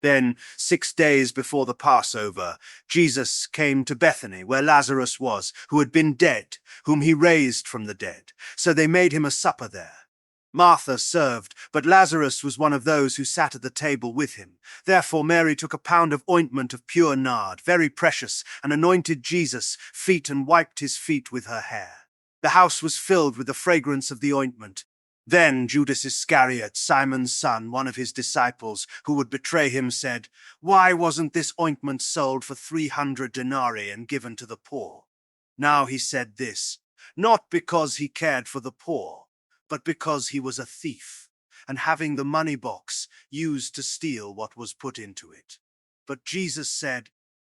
Then, 6 days before the Passover, Jesus came to Bethany, where Lazarus was, who had been dead, whom he raised from the dead. So they made him a supper there. Martha served, but Lazarus was one of those who sat at the table with him. Therefore Mary took a pound of ointment of pure nard, very precious, and anointed Jesus' feet and wiped his feet with her hair. The house was filled with the fragrance of the ointment. Then Judas Iscariot, Simon's son, one of his disciples, who would betray him, said, "Why wasn't this ointment sold for 300 denarii and given to the poor?" Now he said this, not because he cared for the poor, but because he was a thief, and having the money box, used to steal what was put into it. But Jesus said,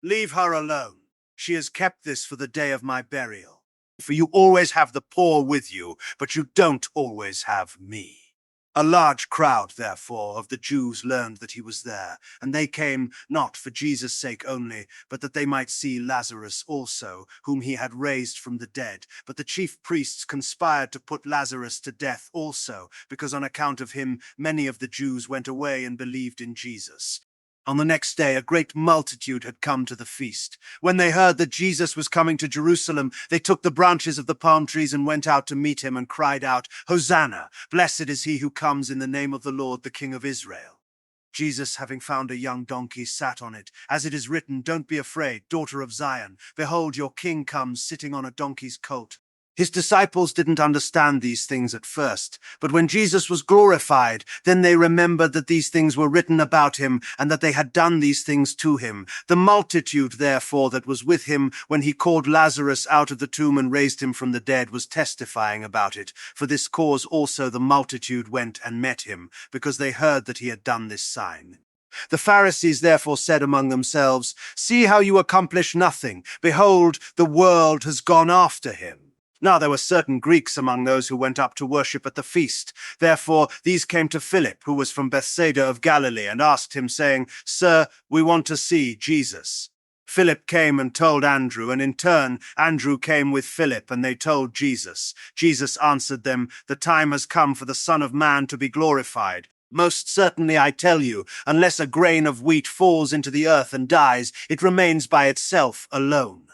"Leave her alone. She has kept this for the day of my burial. For you always have the poor with you, but you don't always have me." A large crowd, therefore, of the Jews learned that he was there, and they came not for Jesus' sake only, but that they might see Lazarus also, whom he had raised from the dead. But the chief priests conspired to put Lazarus to death also, because on account of him many of the Jews went away and believed in Jesus. On the next day, a great multitude had come to the feast. When they heard that Jesus was coming to Jerusalem, they took the branches of the palm trees and went out to meet him and cried out, "Hosanna! Blessed is he who comes in the name of the Lord, the King of Israel." Jesus, having found a young donkey, sat on it. As it is written, "Don't be afraid, daughter of Zion. Behold, your king comes sitting on a donkey's colt." His disciples didn't understand these things at first, but when Jesus was glorified, then they remembered that these things were written about him, and that they had done these things to him. The multitude, therefore, that was with him when he called Lazarus out of the tomb and raised him from the dead was testifying about it. For this cause also the multitude went and met him, because they heard that he had done this sign. The Pharisees therefore said among themselves, "See how you accomplish nothing. Behold, the world has gone after him." Now there were certain Greeks among those who went up to worship at the feast. Therefore these came to Philip, who was from Bethsaida of Galilee, and asked him, saying, "Sir, we want to see Jesus." Philip came and told Andrew, and in turn Andrew came with Philip, and they told Jesus. Jesus answered them, "The time has come for the Son of Man to be glorified. Most certainly I tell you, unless a grain of wheat falls into the earth and dies, it remains by itself alone.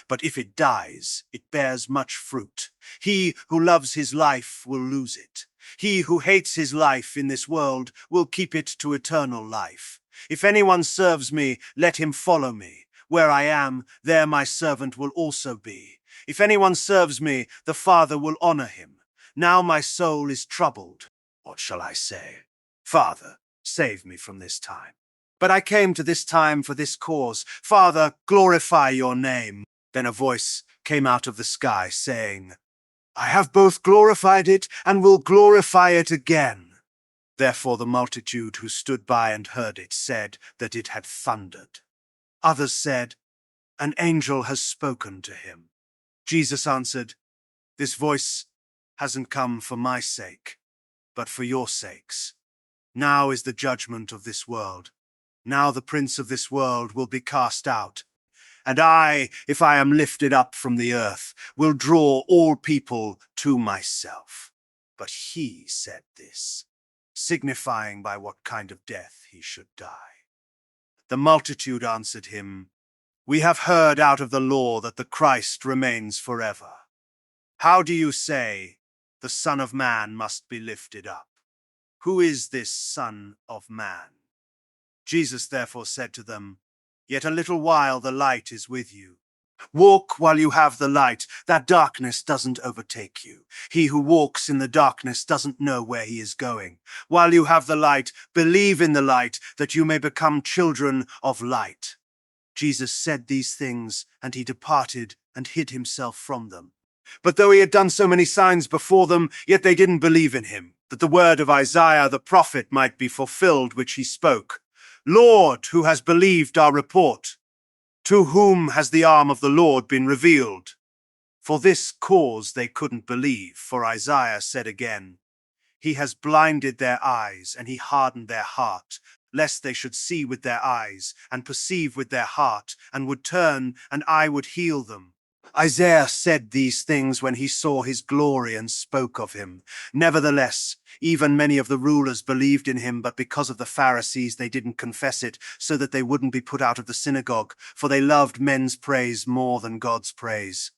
But if it dies, it bears much fruit. He who loves his life will lose it. He who hates his life in this world will keep it to eternal life. If anyone serves me, let him follow me. Where I am, there my servant will also be. If anyone serves me, the Father will honor him. Now my soul is troubled. What shall I say? Father, save me from this time. But I came to this time for this cause. Father, glorify your name." Then a voice came out of the sky, saying, "I have both glorified it and will glorify it again." Therefore the multitude who stood by and heard it said that it had thundered. Others said, "An angel has spoken to him." Jesus answered, "This voice hasn't come for my sake, but for your sakes. Now is the judgment of this world. Now the prince of this world will be cast out. And I, if I am lifted up from the earth, will draw all people to myself." But he said this, signifying by what kind of death he should die. The multitude answered him, "We have heard out of the law that the Christ remains forever. How do you say, 'The Son of Man must be lifted up'? Who is this Son of Man?" Jesus therefore said to them, "Yet a little while the light is with you. Walk while you have the light, that darkness doesn't overtake you. He who walks in the darkness doesn't know where he is going. While you have the light, believe in the light, that you may become children of light." Jesus said these things, and he departed and hid himself from them. But though he had done so many signs before them, yet they didn't believe in him, that the word of Isaiah the prophet might be fulfilled, which he spoke. "Lord, who has believed our report? To whom has the arm of the Lord been revealed?" For this cause they couldn't believe, for Isaiah said again, "He has blinded their eyes, and he hardened their heart, lest they should see with their eyes, and perceive with their heart, and would turn, and I would heal them." Isaiah said these things when he saw his glory and spoke of him. Nevertheless, even many of the rulers believed in him, but because of the Pharisees they didn't confess it, so that they wouldn't be put out of the synagogue, for they loved men's praise more than God's praise.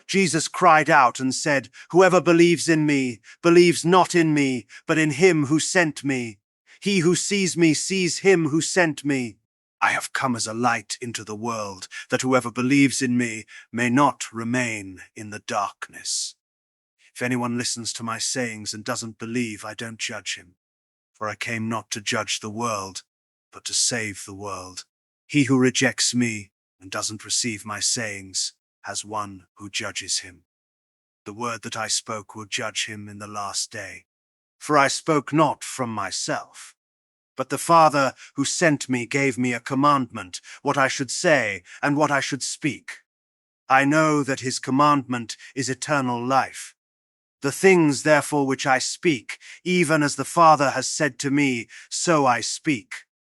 Jesus cried out and said, "Whoever believes in me, believes not in me, but in him who sent me. He who sees me sees him who sent me. I have come as a light into the world, that whoever believes in me may not remain in the darkness. If anyone listens to my sayings and doesn't believe, I don't judge him. For I came not to judge the world, but to save the world. He who rejects me and doesn't receive my sayings has one who judges him. The word that I spoke will judge him in the last day. For I spoke not from myself, but the Father who sent me gave me a commandment, what I should say and what I should speak. I know that his commandment is eternal life. The things, therefore, which I speak, even as the Father has said to me, so I speak.